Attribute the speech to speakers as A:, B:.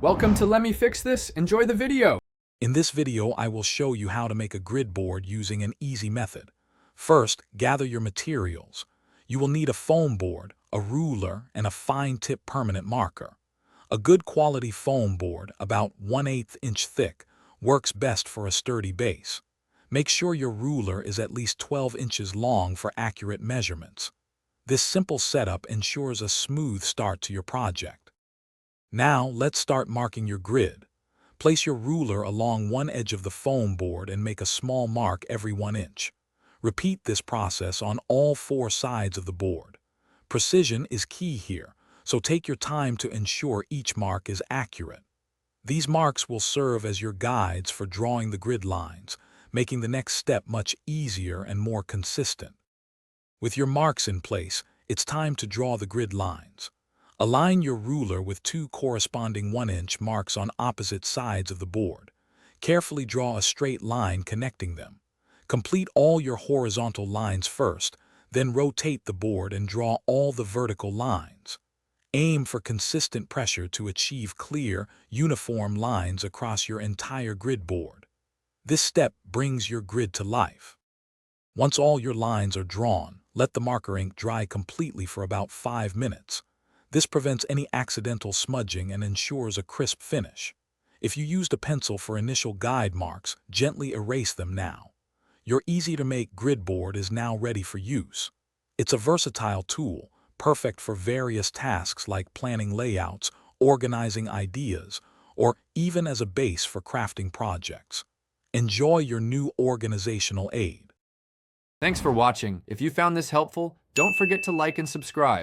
A: Welcome to Let Me Fix This. Enjoy the video.
B: In this video, I will show you how to make a grid board using an easy method. First, gather your materials. You will need a foam board, a ruler, and a fine-tip permanent marker. A good quality foam board, about 1/8 inch thick, works best for a sturdy base. Make sure your ruler is at least 12 inches long for accurate measurements. This simple setup ensures a smooth start to your project. Now, let's start marking your grid. Place your ruler along one edge of the foam board and make a small mark every 1 inch. Repeat this process on all 4 sides of the board. Precision is key here, so take your time to ensure each mark is accurate. These marks will serve as your guides for drawing the grid lines, making the next step much easier and more consistent. With your marks in place, it's time to draw the grid lines. Align your ruler with 2 corresponding 1-inch marks on opposite sides of the board. Carefully draw a straight line connecting them. Complete all your horizontal lines first, then rotate the board and draw all the vertical lines. Aim for consistent pressure to achieve clear, uniform lines across your entire grid board. This step brings your grid to life. Once all your lines are drawn, let the marker ink dry completely for about 5 minutes. This prevents any accidental smudging and ensures a crisp finish. If you used a pencil for initial guide marks, gently erase them now. Your easy-to-make grid board is now ready for use. It's a versatile tool, perfect for various tasks like planning layouts, organizing ideas, or even as a base for crafting projects. Enjoy your new organizational aid.
A: Thanks for watching. If you found this helpful, don't forget to like and subscribe.